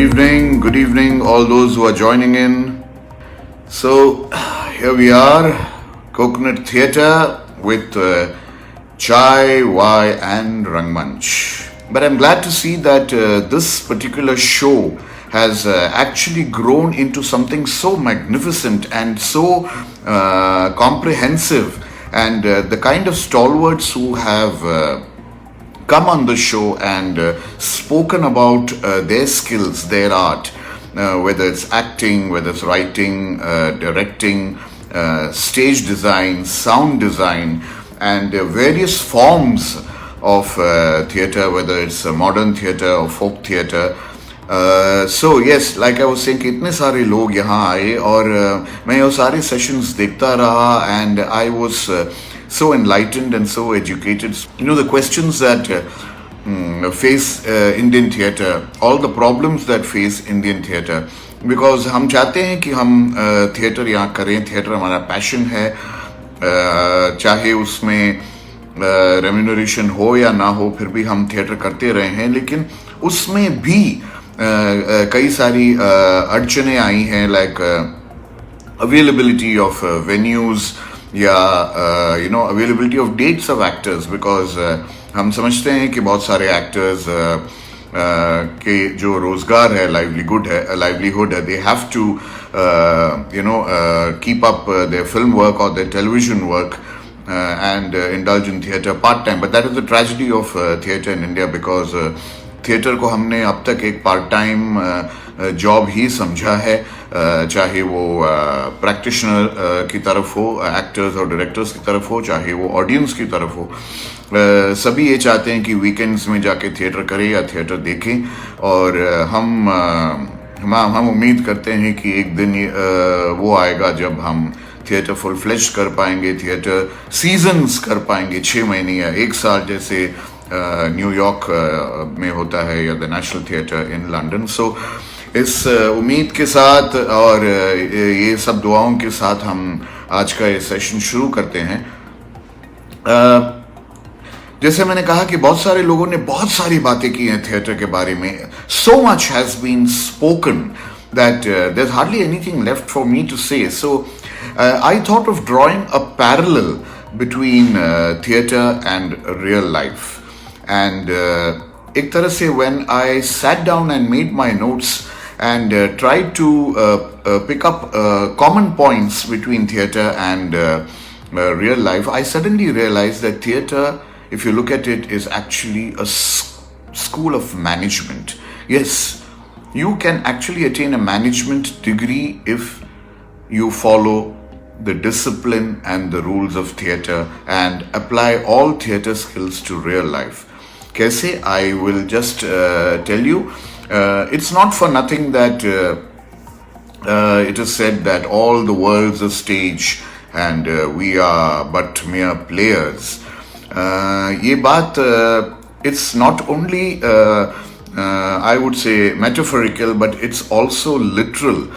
Good evening, all those who are joining in. So, here we are, Coconut Theatre with Chai, Y, and Rangmanch. But I'm glad to see that this particular show has actually grown into something so magnificent and so comprehensive, and the kind of stalwarts who have come on the show and spoken about their skills, their art, whether it's acting, whether it's writing, directing, stage design, sound design, and various forms of theatre, whether it's modern theatre or folk theatre. So yes, like I was saying, कि इतने सारे लोग यहाँ आए और मैं वो सारे sessions देखता रहा, and I was so enlightened and so educated. You know, the questions that face Indian theatre, all the problems that face Indian theatre, because हम चाहते हैं कि हम theatre यहाँ करें, theatre हमारा passion है, चाहे उसमें remuneration हो या ना हो, फिर भी हम theatre करते रहे हैं, लेकिन उसमें भी कई सारी अड़चने आई हैं, like availability of venues या availability of dates of actors, because हम समझते हैं कि बहुत सारे actors के जो रोजगार है, livelihood है, they have to keep up their film work or their television work and indulge in theatre part time. But that is the tragedy of theatre in India, because theatre को हमने अब तक एक पार्ट टाइम जॉब ही समझा है, चाहे वो practitioner की तरफ हो, एक्टर्स और डायरेक्टर्स की तरफ हो, चाहे वो ऑडियंस की तरफ हो. सभी ये चाहते हैं कि वीकेंड्स में जाके थिएटर करें या थिएटर देखें, और हम उम्मीद करते हैं कि एक दिन वो आएगा जब हम थिएटर फुल फ्लेश कर पाएंगे, थिएटर सीजन्स कर पाएंगे, 6 महीने या 1 साल, जैसे न्यूयॉर्क में होता है, या the National Theatre in London. So इस उम्मीद के साथ और ये सब दुआओं के साथ हम आज का ये सेशन शुरू करते हैं. जैसे मैंने कहा कि बहुत सारे लोगों ने बहुत सारी बातें की हैं थिएटर के बारे में. So much has been spoken that there's hardly anything left for me to say. So I thought of drawing a parallel between theatre and real life. And एक तरह से when I sat down and made my notes and tried to pick up common points between theatre and real life, I suddenly realized that theatre, if you look at it, is actually a school of management. Yes, you can actually attain a management degree if you follow the discipline and the rules of theatre and apply all theatre skills to real life. Kaise? I will just tell you. It's not for nothing that it is said that all the world's a stage and we are but mere players. ये बात it's not only I would say metaphorical, but it's also literal,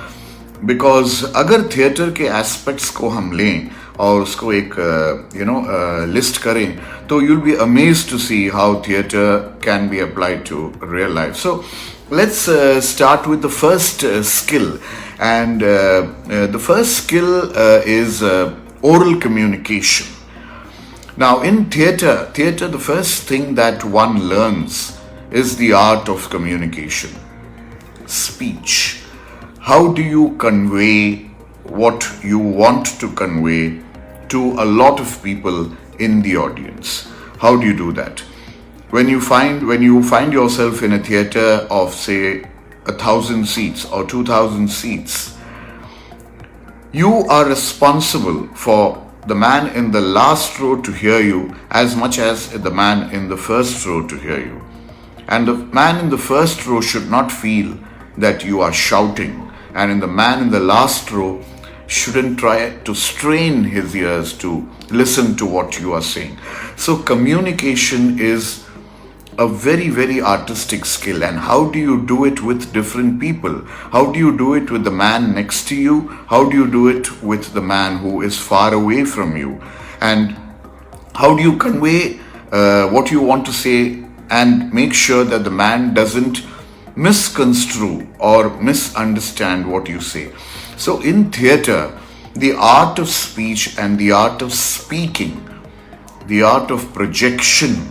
because अगर theatre के aspects को हम लें और उसको एक लिस्ट करें, तो you'll be amazed to see how theatre can be applied to real life. So let's start with the first skill, and the first skill is oral communication. Now in theatre, the first thing that one learns is the art of communication, speech. How do you convey what you want to convey to a lot of people in the audience? How do you do that? When you find yourself in a theatre of say 1,000 seats or 2,000 seats, you are responsible for the man in the last row to hear you as much as the man in the first row to hear you. And the man in the first row should not feel that you are shouting, and the man in the last row shouldn't try to strain his ears to listen to what you are saying. So communication is a very, very artistic skill. And how do you do it with different people? How do you do it with the man next to you? How do you do it with the man who is far away from you? And how do you convey what you want to say and make sure that the man doesn't misconstrue or misunderstand what you say. So in theatre, the art of speech and the art of speaking, the art of projection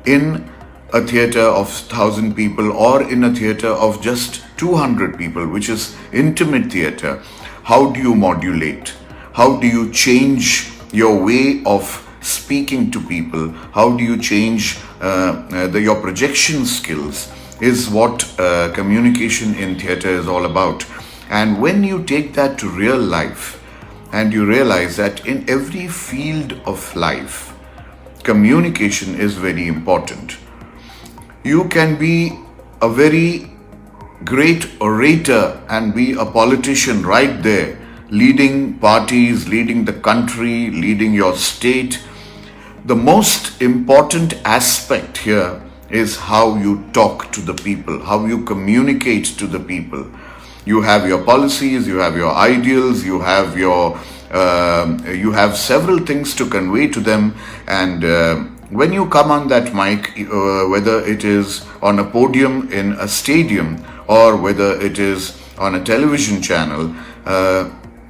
in a theatre of 1,000 people or in a theatre of just 200 people, which is intimate theatre, how do you modulate? How do you change your way of speaking to people? How do you change your projection skills is what communication in theatre is all about. And when you take that to real life and you realize that in every field of life, communication is very important. You can be a very great orator and be a politician right there, leading parties, leading the country, leading your state. The most important aspect here is how you talk to the people, how you communicate to the people. You have your policies, you have your ideals, you have several things to convey to them, and when you come on that mic, whether it is on a podium in a stadium or whether it is on a television channel,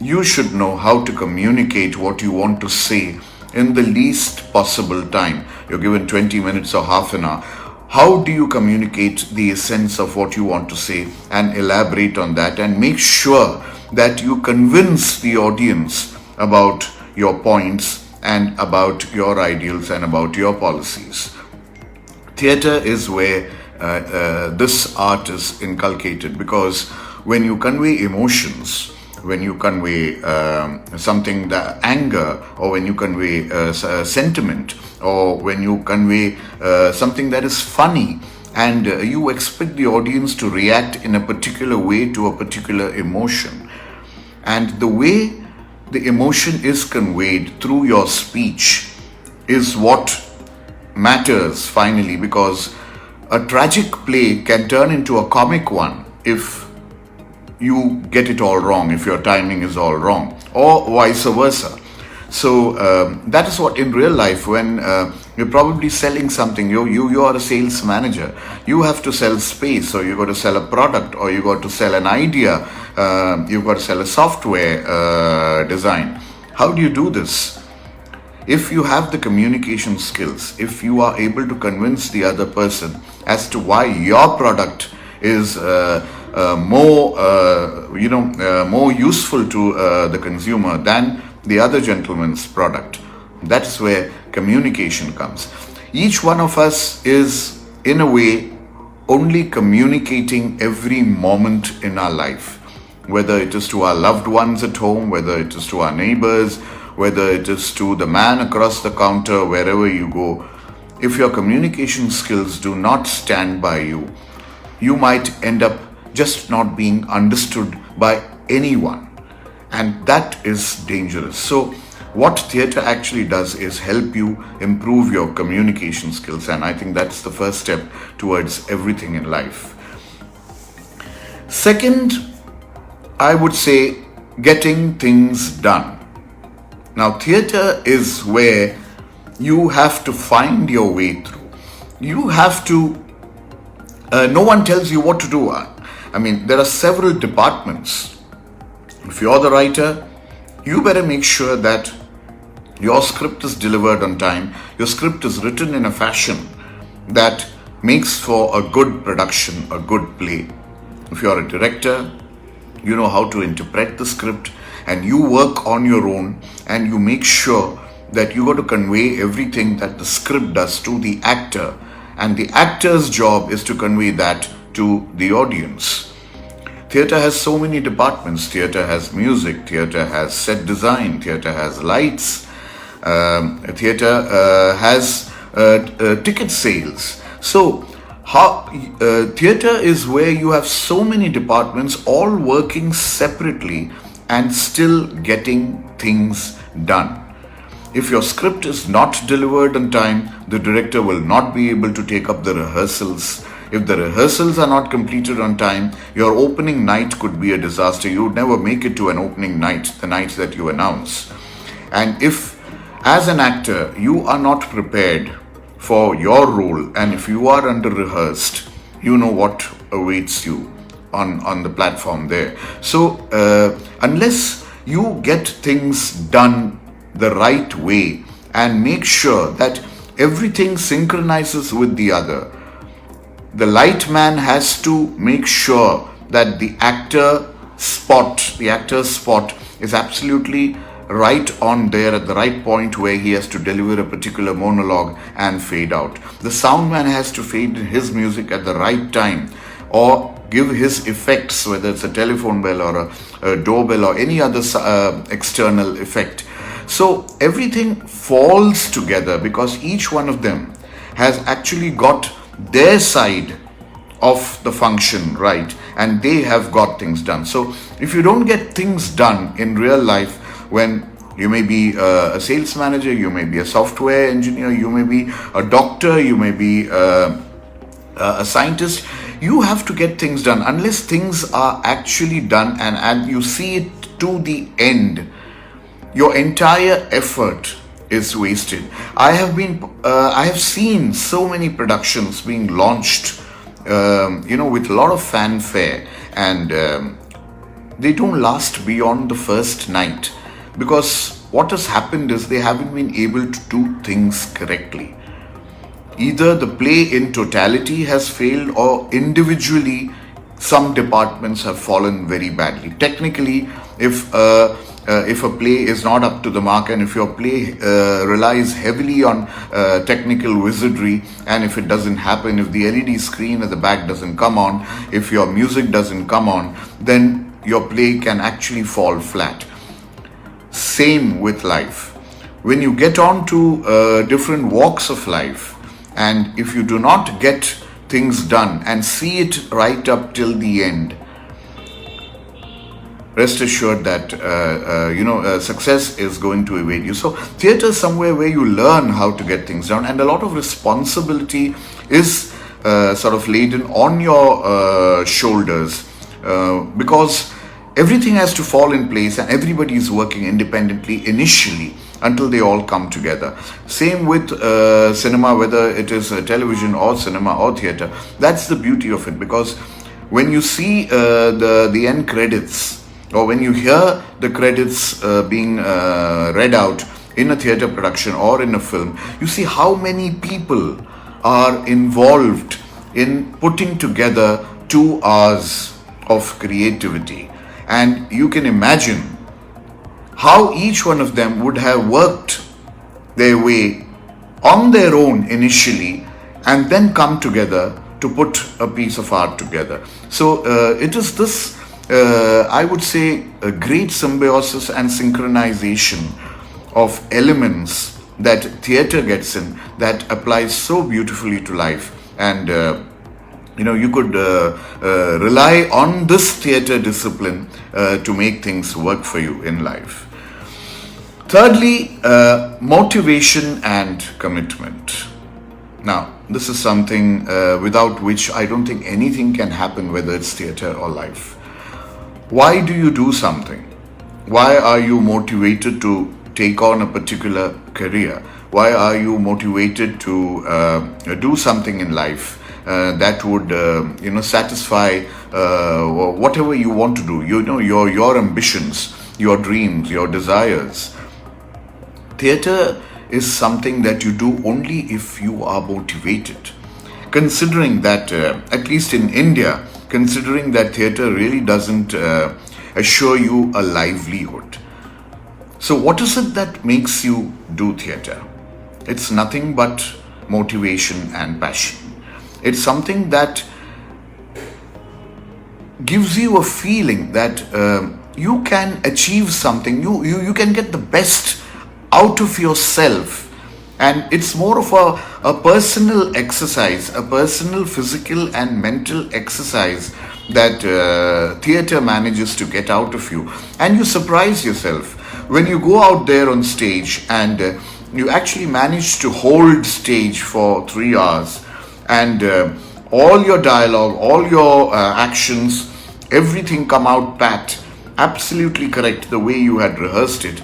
you should know how to communicate what you want to say in the least possible time. You're given 20 minutes or half an hour. How do you communicate the essence of what you want to say and elaborate on that and make sure that you convince the audience about your points and about your ideals and about your policies? Theatre is where this art is inculcated, because when you convey emotions, when you convey something, the anger, or when you convey sentiment, or when you convey something that is funny, and you expect the audience to react in a particular way to a particular emotion, and the way the emotion is conveyed through your speech is what matters finally, because a tragic play can turn into a comic one if you get it all wrong, if your timing is all wrong, or vice versa. So that is what in real life, when you're probably selling something, you are a sales manager, you have to sell space, or you got to sell a product, or you got to sell an idea, you've got to sell a software design. How do you do this? If you have the communication skills, if you are able to convince the other person as to why your product is more useful to the consumer than the other gentleman's product, that's where communication comes. Each one of us is, in a way, only communicating every moment in our life, whether it is to our loved ones at home, whether it is to our neighbors, whether it is to the man across the counter, wherever you go. If your communication skills do not stand by you, you might end up just not being understood by anyone, and that is dangerous. So what theatre actually does is help you improve your communication skills, and I think that's the first step towards everything in life. Second, I would say getting things done. Now, theatre is where you have to find your way through. You have to, no one tells you what to do. I mean, there are several departments. If you're the writer, you better make sure that your script is delivered on time, your script is written in a fashion that makes for a good production, a good play. If you're a director, you know how to interpret the script, and you work on your own, and you make sure that you got to convey everything that the script does to the actor, and the actor's job is to convey that to the audience. Theatre has so many departments. Theatre has music, theatre has set design, theatre has lights, theatre has ticket sales. So theatre is where you have so many departments all working separately and still getting things done. If your script is not delivered on time, the director will not be able to take up the rehearsals. If the rehearsals are not completed on time, your opening night could be a disaster. You would never make it to an opening night, the night that you announce. And if, as an actor, you are not prepared for your role, and if you are under-rehearsed, you know what awaits you on the platform there. So unless you get things done the right way and make sure that everything synchronizes with the other, the light man has to make sure that the actor's spot is absolutely right on there at the right point where he has to deliver a particular monologue and fade out. The sound man has to fade his music at the right time or give his effects, whether it's a telephone bell or a doorbell or any other external effect. So everything falls together because each one of them has actually got their side of the function right, and they have got things done. So if you don't get things done in real life, when you may be a sales manager, you may be a software engineer, you may be a doctor, you may be a scientist, you have to get things done. Unless things are actually done and you see it to the end, your entire effort is wasted. I have seen so many productions being launched with a lot of fanfare, and they don't last beyond the first night because what has happened is they haven't been able to do things correctly. Either the play in totality has failed, or individually some departments have fallen very badly. Technically, if a play is not up to the mark, and if your play relies heavily on technical wizardry, and if it doesn't happen, if the LED screen at the back doesn't come on, if your music doesn't come on, then your play can actually fall flat. Same with life. When you get on to different walks of life, and if you do not get things done and see it right up till the end, rest assured that success is going to evade you. So theatre is somewhere where you learn how to get things done, and a lot of responsibility is sort of laden on your shoulders because everything has to fall in place and everybody is working independently initially until they all come together. Same with cinema, whether it is television or cinema or theatre. That's the beauty of it, because when you see the end credits, or when you hear the credits being read out in a theatre production or in a film, you see how many people are involved in putting together 2 hours of creativity. And you can imagine how each one of them would have worked their way on their own initially and then come together to put a piece of art together. So it is this, I would say, a great symbiosis and synchronization of elements that theatre gets in that applies so beautifully to life. And you could rely on this theatre discipline to make things work for you in life. Thirdly, motivation and commitment. Now, this is something without which I don't think anything can happen, whether it's theatre or life. Why do you do something? Why are you motivated to take on a particular career? Why are you motivated to do something in life that would satisfy whatever you want to do, your ambitions, your dreams, your desires? Theatre is something that you do only if you are motivated. Considering that, at least in India, considering that theatre really doesn't assure you a livelihood. So what is it that makes you do theatre? It's nothing but motivation and passion. It's something that gives you a feeling that you can achieve something, you can get the best out of yourself. And it's more of a personal exercise, a personal physical and mental exercise that theatre manages to get out of you. And you surprise yourself when you go out there on stage and you actually manage to hold stage for 3 hours, and all your dialogue, all your actions, everything come out pat, absolutely correct, the way you had rehearsed it.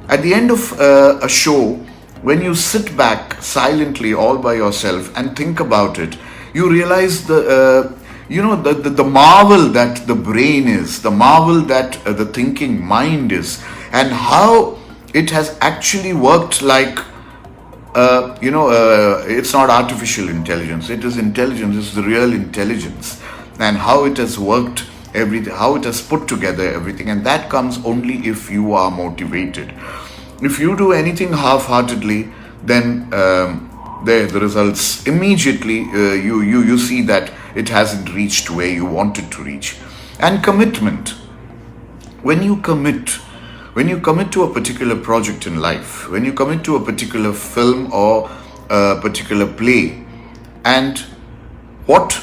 At the end of a show, when you sit back silently all by yourself and think about it, you realize the marvel that the brain is, the marvel that the thinking mind is, and how it has actually worked like, it's not artificial intelligence, it is intelligence, it's the real intelligence, and how it has worked everything, how it has put together everything. And that comes only if you are motivated. If you do anything half-heartedly, then the results immediately, you see that it hasn't reached where you want it to reach. And commitment. When you commit to a particular project in life, when you commit to a particular film or a particular play, and what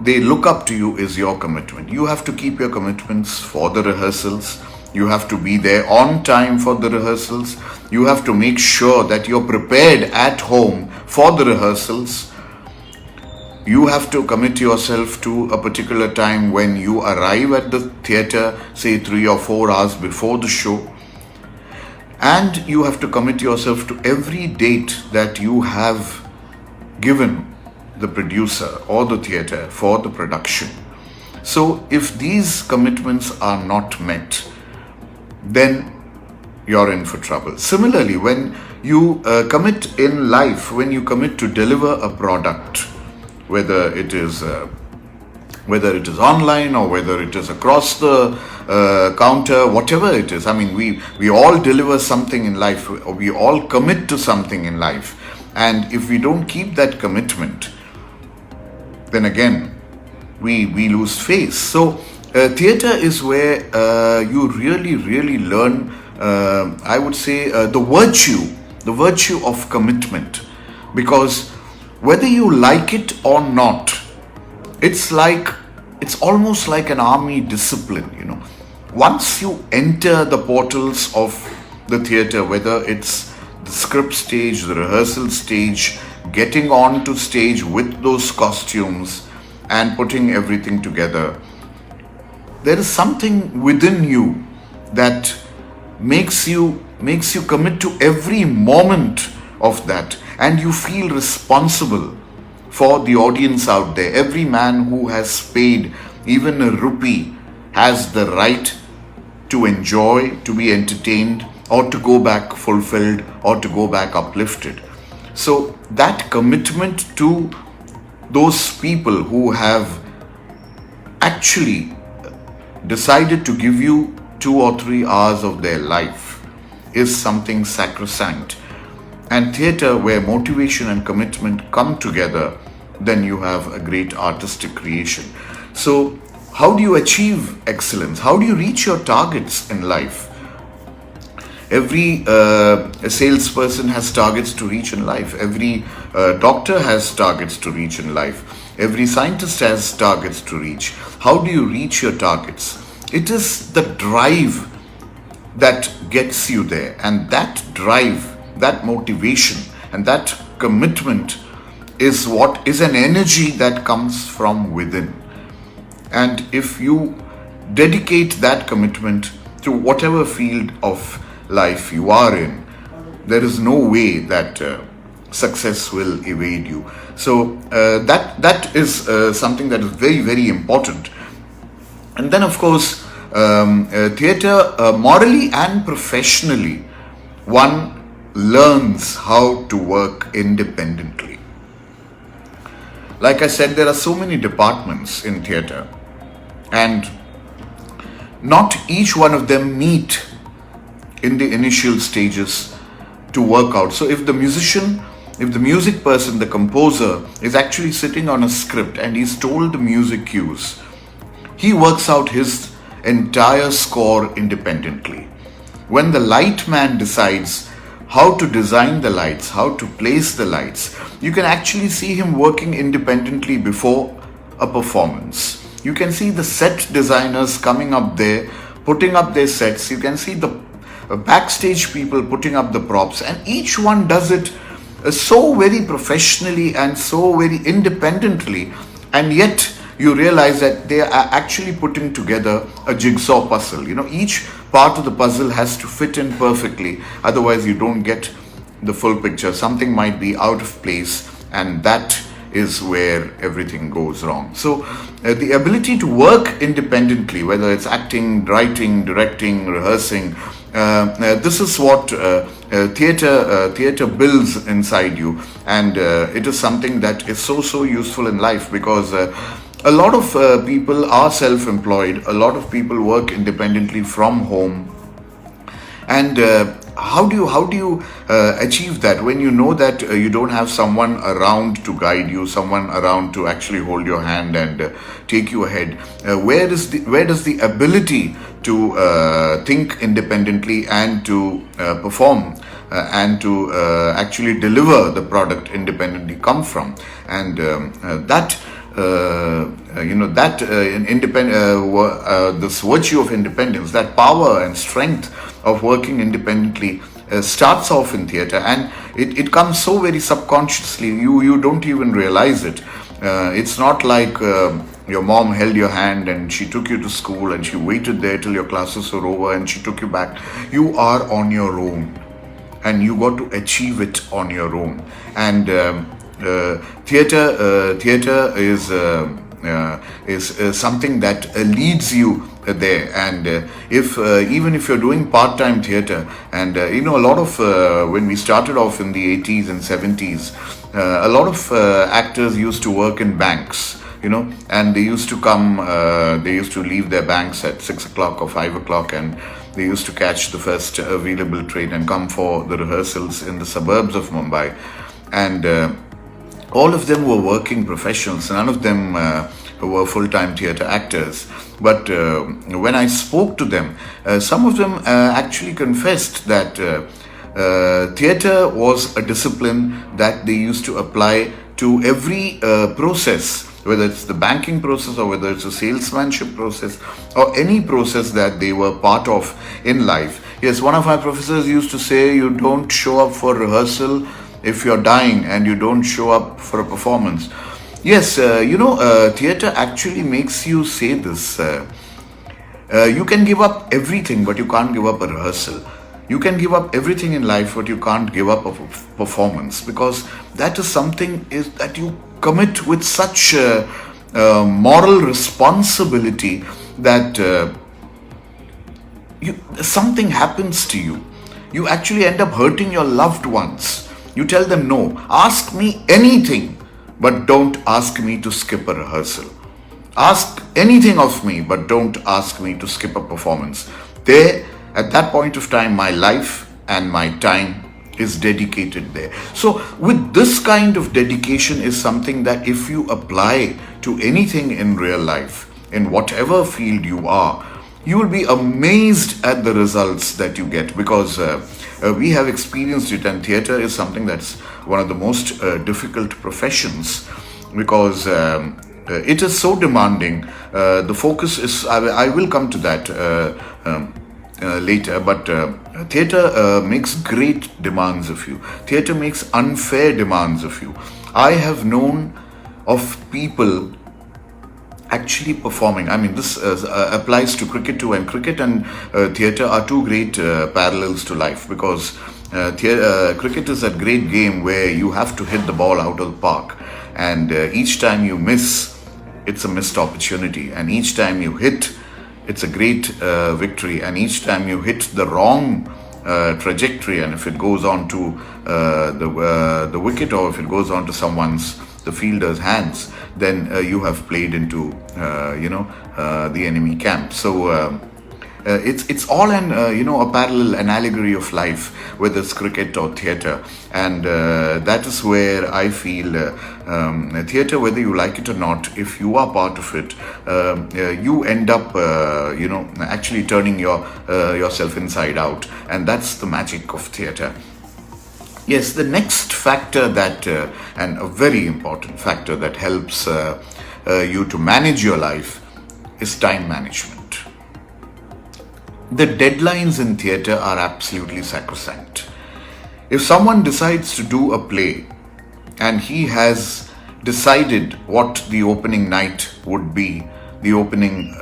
they look up to you is your commitment. You have to keep your commitments for the rehearsals. You have to be there on time for the rehearsals. You have to make sure that you're prepared at home for the rehearsals. You have to commit yourself to a particular time when you arrive at the theatre, say 3 or 4 hours before the show. And you have to commit yourself to every date that you have given the producer or the theatre for the production. So if these commitments are not met, then you're in for trouble. Similarly, when you commit in life, when you commit to deliver a product, whether it is online or whether it is across the counter, whatever it is. I mean, we all deliver something in life, or we all commit to something in life. And if we don't keep that commitment, then again, we lose face. So theatre is where you really learn, I would say, the virtue of commitment. Because whether you like it or not, it's almost like an army discipline, Once you enter the portals of the theatre, whether it's the script stage, the rehearsal stage, getting onto stage with those costumes and putting everything together, there is something within you that makes you commit to every moment of that, and you feel responsible for the audience out there. Every man who has paid even a rupee has the right to enjoy, to be entertained, or to go back fulfilled, or to go back uplifted. So that commitment to those people who have actually decided to give you 2 or 3 hours of their life is something sacrosanct. And theatre, where motivation and commitment come together, then you have a great artistic creation. So how do you achieve excellence? How do you reach your targets in life? Every salesperson has targets to reach in life. Every doctor has targets to reach in life. Every scientist has targets to reach. How do you reach your targets? It is the drive that gets you there. And that drive, that motivation, and that commitment is what is an energy that comes from within. And if you dedicate that commitment to whatever field of life you are in, there is no way that success will evade you. So that is something that is very, very important. And then, of course, theatre, morally and professionally, one learns how to work independently. Like I said, there are so many departments in theatre, and not each one of them meet in the initial stages to work out. So if the music person, the composer, is actually sitting on a script and he's told the music cues, he works out his entire score independently. When the light man decides how to design the lights, how to place the lights, you can actually see him working independently before a performance. You can see the set designers coming up there, putting up their sets. You can see the backstage people putting up the props, and each one does it so very professionally and so very independently, and yet you realize that they are actually putting together a jigsaw puzzle. Each part of the puzzle has to fit in perfectly, otherwise you don't get the full picture. Something might be out of place, and that is where everything goes wrong. So the ability to work independently, whether it's acting, writing, directing, rehearsing, this is what theater builds inside you, and it is something that is so useful in life, because a lot of people are self-employed. A lot of people work independently from home, and how do you achieve that when you know that you don't have someone around to guide you, someone around to actually hold your hand and take you ahead? Where does the ability to think independently and to perform and to actually deliver the product independently come from? And that this virtue of independence, that power and strength of working independently starts off in theater, and it comes so very subconsciously. You don't even realize it. It's not like your mom held your hand and she took you to school and she waited there till your classes were over and she took you back. You are on your own, and you got to achieve it on your own. And theater is something that leads you there. And if even if you're doing part-time theater, and a lot of when we started off in the 80s and 70s, a lot of actors used to work in banks, and they used to come, they used to leave their banks at 6 o'clock or 5 o'clock, and they used to catch the first available train and come for the rehearsals in the suburbs of Mumbai. And all of them were working professionals. None of them were full-time theater actors. But when I spoke to them, some of them actually confessed that theater was a discipline that they used to apply to every process, whether it's the banking process or whether it's a salesmanship process or any process that they were part of in life. Yes, one of my professors used to say, you don't show up for rehearsal if you're dying, and you don't show up for a performance. Yes, theater actually makes you say this. You can give up everything, but you can't give up a rehearsal. You can give up everything in life, but you can't give up a performance, because that is something that you commit with such moral responsibility that something happens to you. You actually end up hurting your loved ones. You tell them, no, ask me anything, but don't ask me to skip a rehearsal. Ask anything of me, but don't ask me to skip a performance. There, at that point of time, my life and my time is dedicated there. So with this kind of dedication is something that if you apply to anything in real life, in whatever field you are, you will be amazed at the results that you get, because we have experienced it, and theater is something that's one of the most difficult professions, because it is so demanding. The focus is, I will come to that later, but theater makes great demands of you. Theater makes unfair demands of you. I have known of people actually performing. I mean, this applies to cricket too, and cricket and theater are two great parallels to life, because cricket is that great game where you have to hit the ball out of the park, and each time you miss, it's a missed opportunity, and each time you hit, it's a great victory, and each time you hit the wrong trajectory, and if it goes on to the wicket, or if it goes on to the fielder's hands, then you have played into the enemy camp. So it's all a parallel, an allegory of life, whether it's cricket or theater, and that is where I feel theater, whether you like it or not, if you are part of it, you end up actually turning yourself inside out, and that's the magic of theater. Yes, the next factor that, and a very important factor that helps you to manage your life, is time management. The deadlines in theater are absolutely sacrosanct. If someone decides to do a play and he has decided what the opening night would be, the opening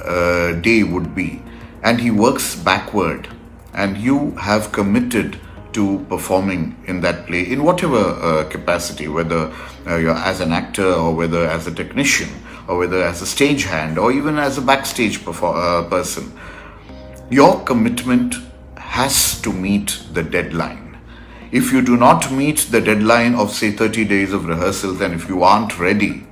day would be, and he works backward, and you have committed to performing in that play in whatever capacity, whether you're as an actor or whether as a technician or whether as a stagehand or even as a backstage person. Your commitment has to meet the deadline. If you do not meet the deadline of say 30 days of rehearsals, and if you aren't ready,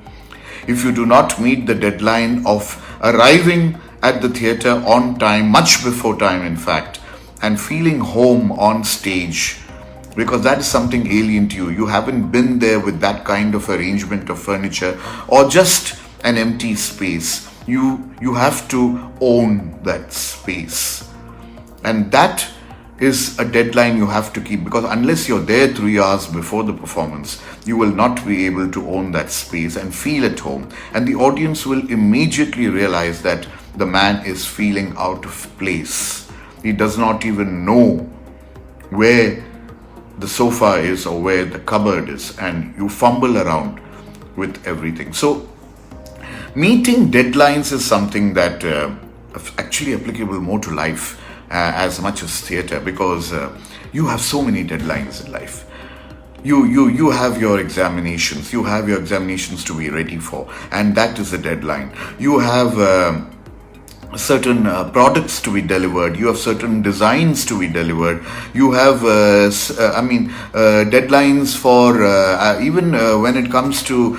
if you do not meet the deadline of arriving at the theatre on time, much before time in fact, and feeling home on stage, because that is something alien to you. You haven't been there with that kind of arrangement of furniture or just an empty space. You have to own that space. And that is a deadline you have to keep, because unless you're there 3 hours before the performance, you will not be able to own that space and feel at home. And the audience will immediately realize that the man is feeling out of place. He does not even know where the sofa is or where the cupboard is, and you fumble around with everything. So meeting deadlines is something that actually applicable more to life as much as theatre, because you have so many deadlines in life. You have your examinations. You have your examinations to be ready for, and that is a deadline. You have certain products to be delivered. You have certain designs to be delivered. You have deadlines for even when it comes to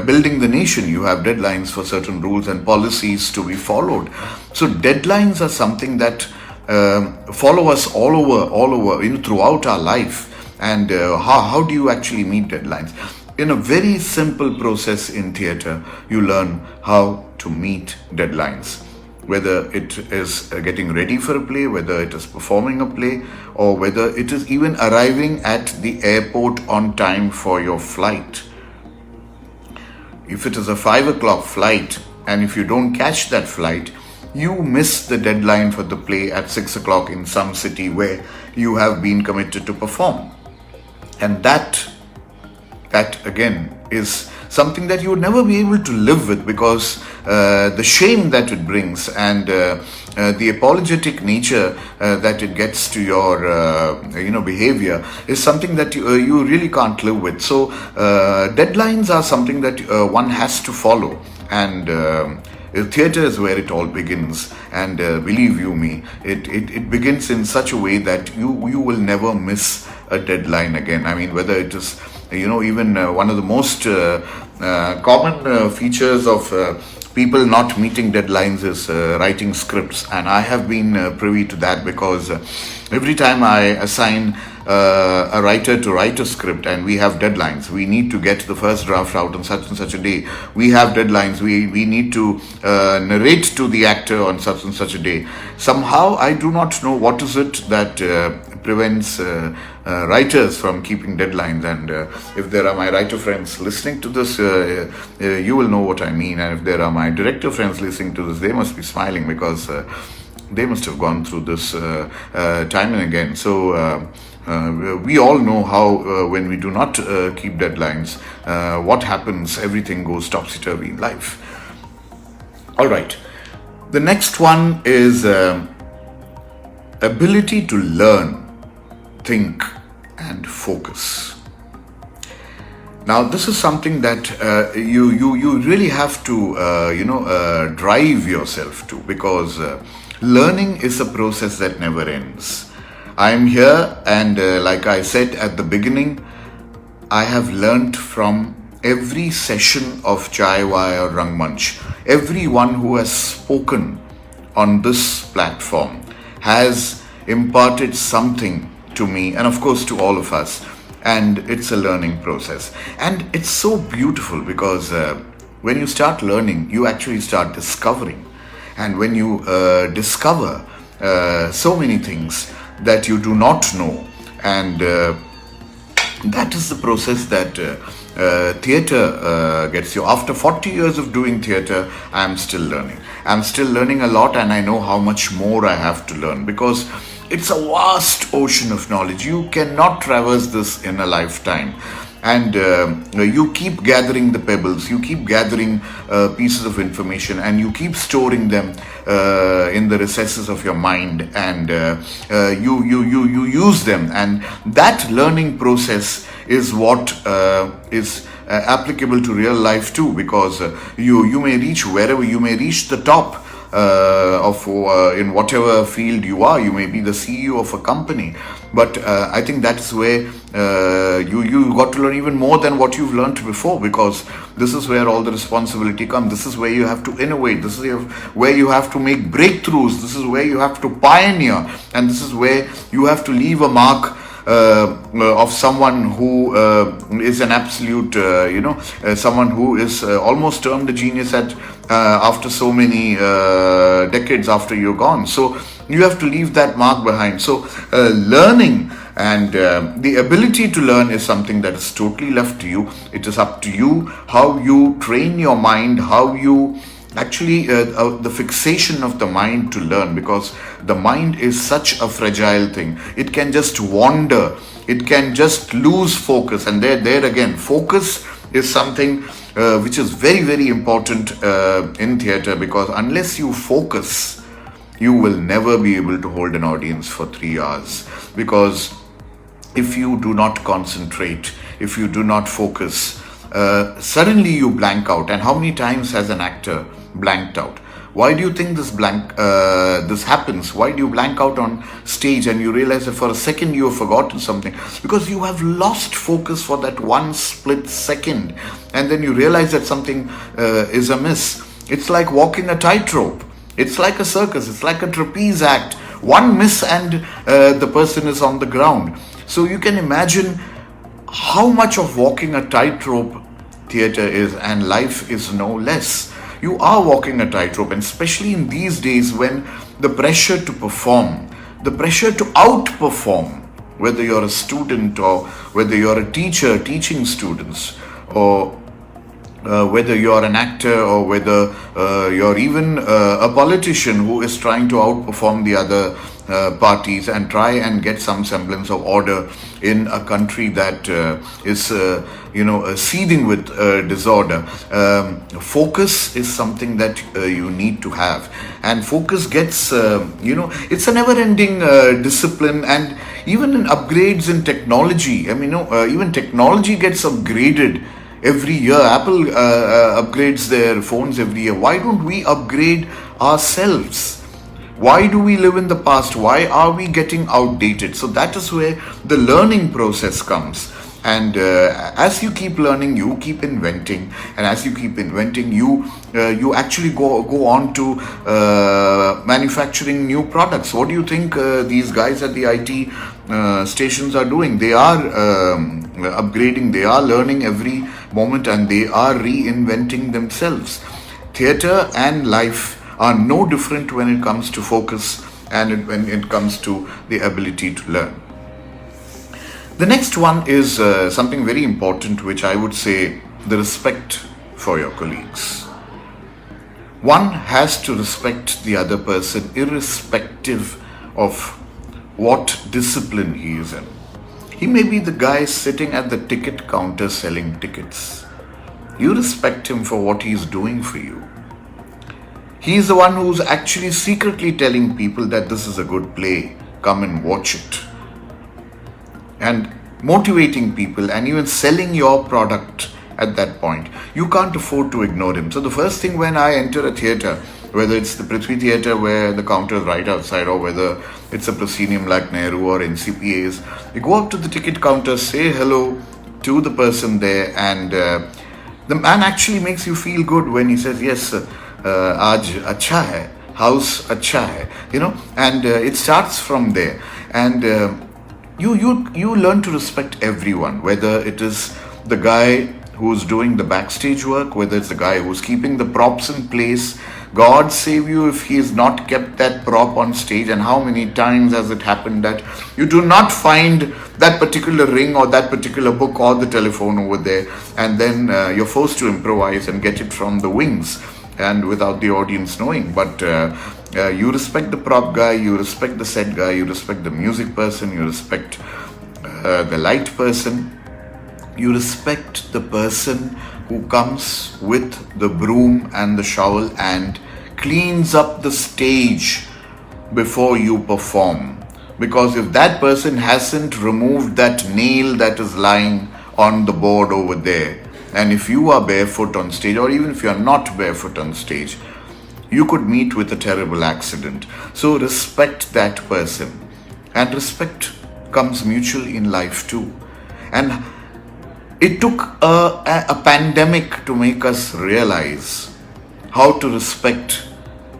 building the nation. You have deadlines for certain rules and policies to be followed. So deadlines are something that follow us all over throughout our life. And how do you actually meet deadlines? In a very simple process in theatre, you learn how to meet deadlines. Whether it is getting ready for a play, whether it is performing a play, or whether it is even arriving at the airport on time for your flight. If it is a 5 o'clock flight, and if you don't catch that flight, you miss the deadline for the play at 6 o'clock in some city where you have been committed to perform. And that again is something that you would never be able to live with, because the shame that it brings and the apologetic nature that it gets to your behavior is something that you really can't live with. So deadlines are something that one has to follow, and theatre is where it all begins. And believe you me, it begins in such a way that you will never miss a deadline again. I mean, whether it is even one of the most common features of people not meeting deadlines is writing scripts, and I have been privy to that, because every time I assign a writer to write a script, and we have deadlines, we need to get the first draft out on such and such a day, we have deadlines, we need to narrate to the actor on such and such a day. Somehow I do not know what is it that prevents writers from keeping deadlines. And if there are my writer friends listening to this, you will know what I mean. And if there are my director friends listening to this, they must be smiling, because they must have gone through this time and again. So we all know how when we do not keep deadlines, what happens. Everything goes topsy-turvy in life. All right. The next one is ability to learn, think, and focus. Now, this is something that you really have to drive yourself to, because learning is a process that never ends. I am here, and like I said at the beginning, I have learnt from every session of Chai-Wai or Rangmanch. Everyone who has spoken on this platform has imparted something to me, and of course to all of us. And it's a learning process, and it's so beautiful, because when you start learning, you actually start discovering. And when you discover so many things that you do not know, and that is the process that theatre gets you. After 40 years of doing theatre, I am still learning. I'm still learning a lot, and I know how much more I have to learn, because it's a vast ocean of knowledge. You cannot traverse this in a lifetime. and you keep gathering the pebbles, you keep gathering pieces of information, and you keep storing them in the recesses of your mind, and you use them, and that learning process is what is applicable to real life too, because you may reach wherever, you may reach the top of in whatever field you are. You may be the CEO of a company, but I think that's where you got to learn even more than what you've learned before, because this is where all the responsibility comes. This is where you have to innovate. This is where you have to make breakthroughs. This is where you have to pioneer, and this is where you have to leave a mark of someone who is an absolute, someone who is almost termed a genius at after so many decades after you're gone. So you have to leave that mark behind. So learning and the ability to learn is something that is totally left to you. It is up to you how you train your mind, how you actually the fixation of the mind to learn, because the mind is such a fragile thing. It can just wander, it can just lose focus, and there again, focus is something which is very, very important in theatre, because unless you focus, you will never be able to hold an audience for 3 hours, because if you do not concentrate, if you do not focus, suddenly you blank out. And how many times has an actor blanked out? Why do you think this happens? Why do you blank out on stage and you realize that for a second you have forgotten something? Because you have lost focus for that one split second, and then you realize that something is amiss. It's like walking a tightrope. It's like a circus. It's like a trapeze act. One miss and the person is on the ground. So you can imagine how much of walking a tightrope theatre is, and life is no less. You are walking a tightrope, and especially in these days when the pressure to perform, the pressure to outperform, whether you're a student or whether you're a teacher teaching students, or whether you're an actor, or whether you're even a politician who is trying to outperform the other parties and try and get some semblance of order in a country that is seething with disorder. Focus is something that you need to have, and focus gets it's a never ending discipline. And even in upgrades in technology, even technology gets upgraded every year. Apple upgrades their phones every year. Why don't we upgrade ourselves? Why do we live in the past? Why are we getting outdated? So that is where the learning process comes. And as you keep learning, you keep inventing, and as you keep inventing, you actually go on to manufacturing new products. What do you think these guys at the IT stations are doing? They are upgrading, they are learning every moment, and they are reinventing themselves. Theatre and life are no different when it comes to focus and when it comes to the ability to learn. The next one is something very important, which I would say the respect for your colleagues. One has to respect the other person irrespective of what discipline he is in. He may be the guy sitting at the ticket counter selling tickets. You respect him for what he's doing for you. He's the one who's actually secretly telling people that this is a good play, come and watch it. And motivating people and even selling your product at that point. You can't afford to ignore him. So the first thing when I enter a theatre, whether it's the Prithvi Theatre where the counter is right outside, or whether it's a proscenium like Nehru or NCPA's, you go up to the ticket counter, say hello to the person there, and the man actually makes you feel good when he says, yes, aaj acha hai, house acha hai, and it starts from there. And you learn to respect everyone, whether it is the guy who's doing the backstage work, whether it's the guy who's keeping the props in place. God save you if he has not kept that prop on stage. And how many times has it happened that you do not find that particular ring or that particular book or the telephone over there, and then you're forced to improvise and get it from the wings and without the audience knowing. But you respect the prop guy, you respect the set guy, you respect the music person, you respect the light person, You respect the person who comes with the broom and the shovel and cleans up the stage before you perform. Because if that person hasn't removed that nail that is lying on the board over there, and if you are barefoot on stage, or even if you are not barefoot on stage, you could meet with a terrible accident. So respect that person. And respect comes mutual in life too. And it took a pandemic to make us realize how to respect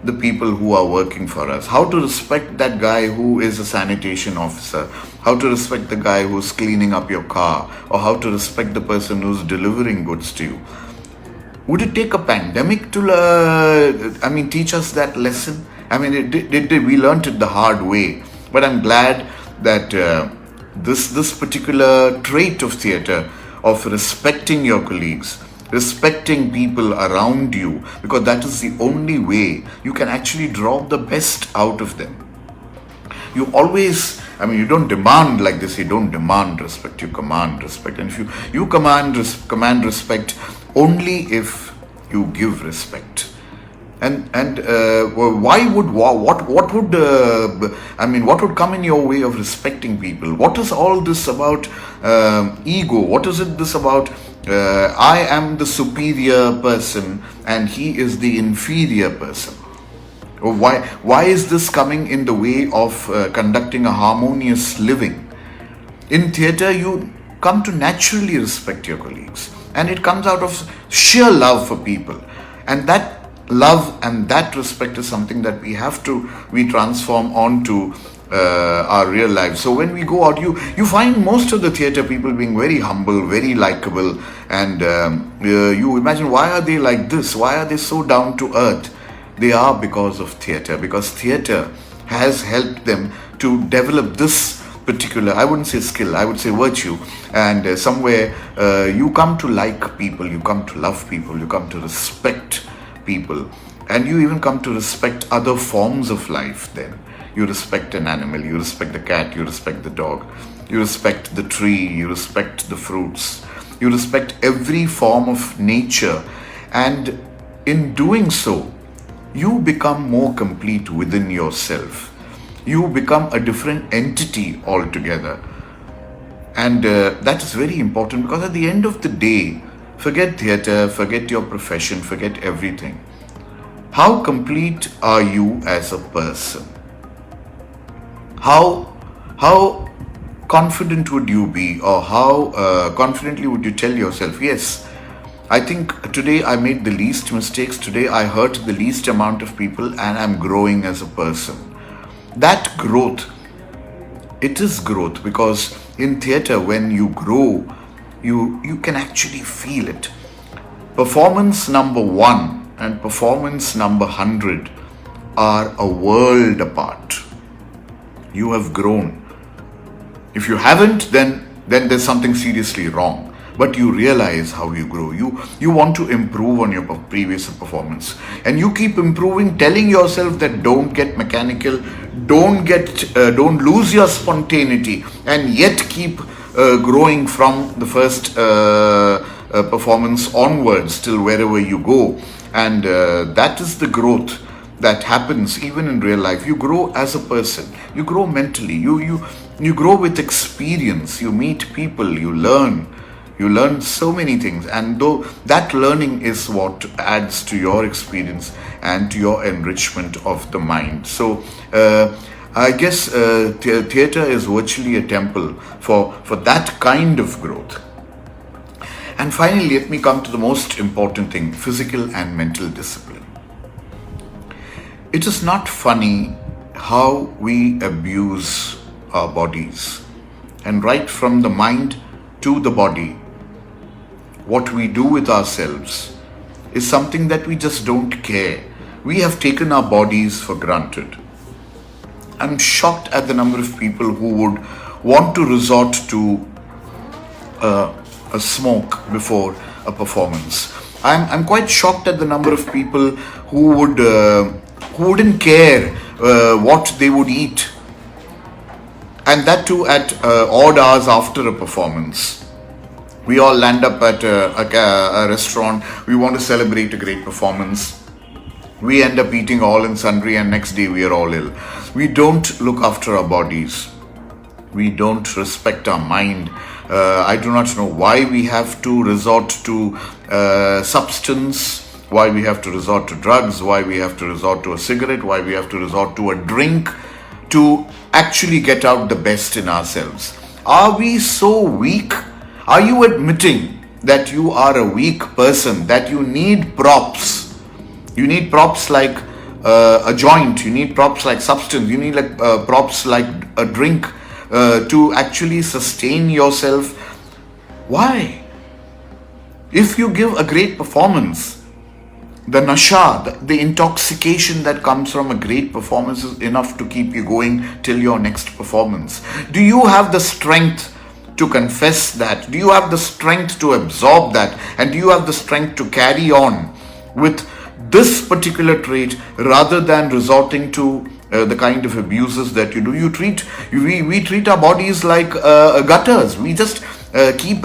the people who are working for us, how to respect that guy who is a sanitation officer, how to respect the guy who's cleaning up your car, or how to respect the person who's delivering goods to you. Would it take a pandemic to, teach us that lesson? We learned it the hard way. But I'm glad that this particular trait of theatre, of respecting your colleagues, respecting people around you, because that is the only way you can actually draw the best out of them. You always, you don't demand like this, you don't demand respect, you command respect. And if you command respect only if you give respect. Why would what would come in your way of respecting people? What is all this about ego? What is it this about? I am the superior person and he is the inferior person. Why is this coming in the way of conducting a harmonious living? In theatre, you come to naturally respect your colleagues, and it comes out of sheer love for people. And that love and that respect is something that we transform onto our real lives. So when we go out, you find most of the theatre people being very humble, very likable, and you imagine, why are they like this? Why are they so down to earth? They are because of theatre, because theatre has helped them to develop this particular, I wouldn't say skill, I would say virtue. And somewhere you come to like people, you come to love people, you come to respect people, and you even come to respect other forms of life. Then you respect an animal, you respect the cat, you respect the dog, you respect the tree, you respect the fruits, you respect every form of nature. And in doing so, you become more complete within yourself. You become a different entity altogether. And that is very important, because at the end of the day, forget theatre, forget your profession, forget everything. How complete are you as a person? How confident would you be, or how confidently would you tell yourself, yes, I think today I made the least mistakes, today I hurt the least amount of people, and I'm growing as a person. That growth, it is growth, because in theatre, when you grow, you can actually feel it. Performance number 1 and performance number 100 are a world apart. You have grown. If you haven't, then there's something seriously wrong. But you realize how you grow. You want to improve on your previous performance, and you keep improving, telling yourself that don't get mechanical, don't lose your spontaneity, and yet keep growing from the first performance onwards till wherever you go. And that is the growth that happens even in real life. You grow as a person, you grow mentally, you grow with experience, you meet people, you learn so many things, and though that learning is what adds to your experience and to your enrichment of the mind. So I guess theatre is virtually a temple for that kind of growth. And finally, let me come to the most important thing: physical and mental discipline. It is not funny how we abuse our bodies, and right from the mind to the body, what we do with ourselves is something that we just don't care. We have taken our bodies for granted. I'm shocked at the number of people who would want to resort to a smoke before a performance. I'm quite shocked at the number of people who wouldn't care what they would eat, and that too at odd hours after a performance. We all land up at a restaurant. We want to celebrate a great performance. We end up eating all and sundry, and next day we are all ill. We don't look after our bodies. We don't respect our mind. I do not know why we have to resort to substance, why we have to resort to drugs, why we have to resort to a cigarette, why we have to resort to a drink to actually get out the best in ourselves. Are we so weak? Are you admitting that you are a weak person, that you need props? You need props like a joint, you need props like substance, you need like props like a drink to actually sustain yourself. Why? If you give a great performance, the nasha, the intoxication that comes from a great performance is enough to keep you going till your next performance. Do you have the strength to confess that? Do you have the strength to absorb that? And do you have the strength to carry on with this particular trait rather than resorting to the kind of abuses that you do? We treat our bodies like gutters. We just keep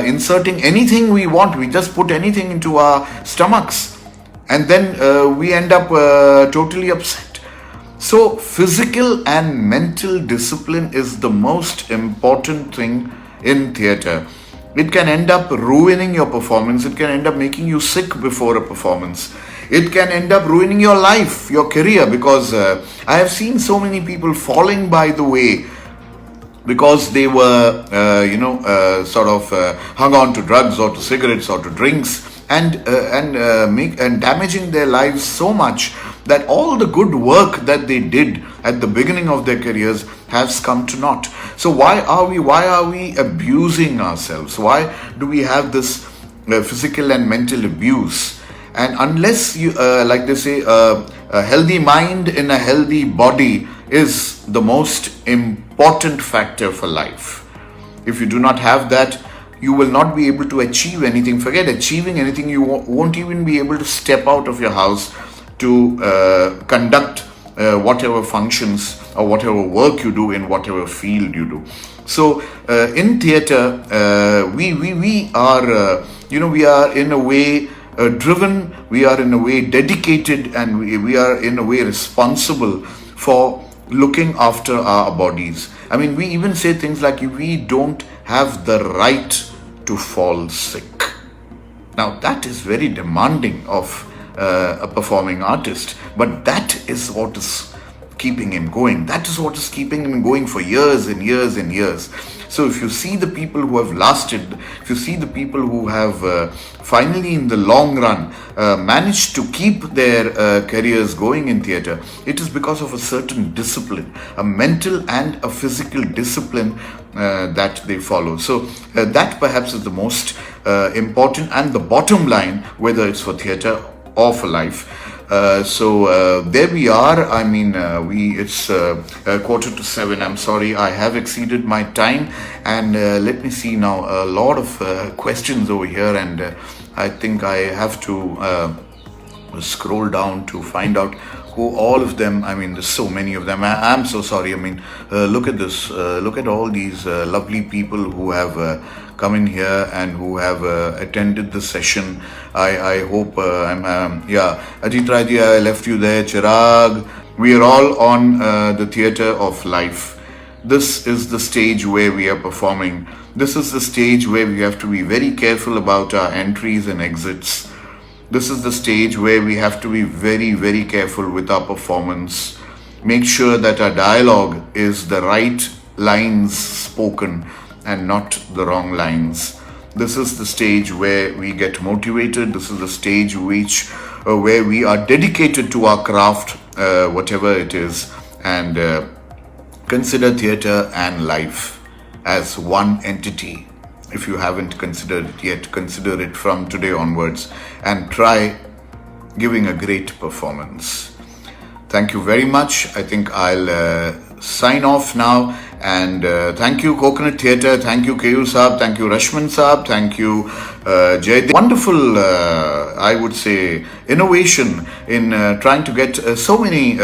inserting anything we want. We just put anything into our stomachs, and then we end up totally upset. So physical and mental discipline is the most important thing in theatre. It can end up ruining your performance. It can end up making you sick before a performance. It can end up ruining your life, your career, because I have seen so many people falling by the way because they were, hung on to drugs or to cigarettes or to drinks, and damaging their lives so much that all the good work that they did at the beginning of their careers has come to naught. So why are we abusing ourselves? Why do we have this physical and mental abuse? And unless you, like they say, a healthy mind in a healthy body is the most important factor for life. If you do not have that, you will not be able to achieve anything. Forget achieving anything. You won't even be able to step out of your house to conduct whatever functions or whatever work you do in whatever field you do. So in theatre, we are we are in a way driven, we are in a way dedicated, and we are in a way responsible for looking after our bodies. I mean, we even say things like we don't have the right to fall sick. Now that is very demanding of a performing artist, but that is what is keeping him going. That is what is keeping him going for years and years and years. So if you see the people who have lasted, if you see the people who have finally in the long run managed to keep their careers going in theatre, it is because of a certain discipline, a mental and a physical discipline that they follow. So that perhaps is the most important and the bottom line, whether it's for theatre or for life. So there we are. I mean, it's 7:15. I'm sorry, I have exceeded my time. And let me see now, a lot of questions over here, and I think I have to scroll down to find out who all of them. I mean, there's so many of them. I'm so sorry. I mean, look at this. Look at all these lovely people who have come in here and who have attended the session. I hope Ajit Raji, I left you there. Chirag, we are all on the theatre of life. This is the stage where we are performing. This is the stage where we have to be very careful about our entries and exits. This is the stage where we have to be very, very careful with our performance. Make sure that our dialogue is the right lines spoken and not the wrong lines. This is the stage where we get motivated. This is the stage where we are dedicated to our craft, whatever it is, and consider theatre and life as one entity. If you haven't considered it yet, consider it from today onwards and try giving a great performance. Thank you very much. I think I'll sign off now. And thank you, Coconut Theatre. Thank you, Keyur Saab. Thank you, Rashman Saab. Thank you, Jaydev. Wonderful, I would say, innovation in trying to get so many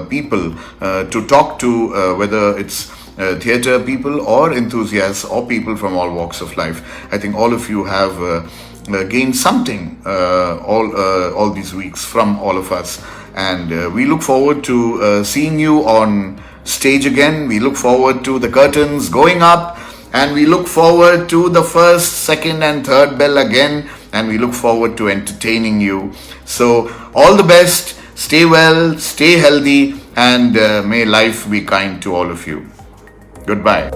people to talk to, whether it's theatre people or enthusiasts or people from all walks of life. I think all of you have gained something all these weeks from all of us, and we look forward to seeing you on stage again. We look forward to the curtains going up, and we look forward to the first, second and third bell again, and we look forward to entertaining you. So all the best, stay well, stay healthy, and may life be kind to all of you. Goodbye.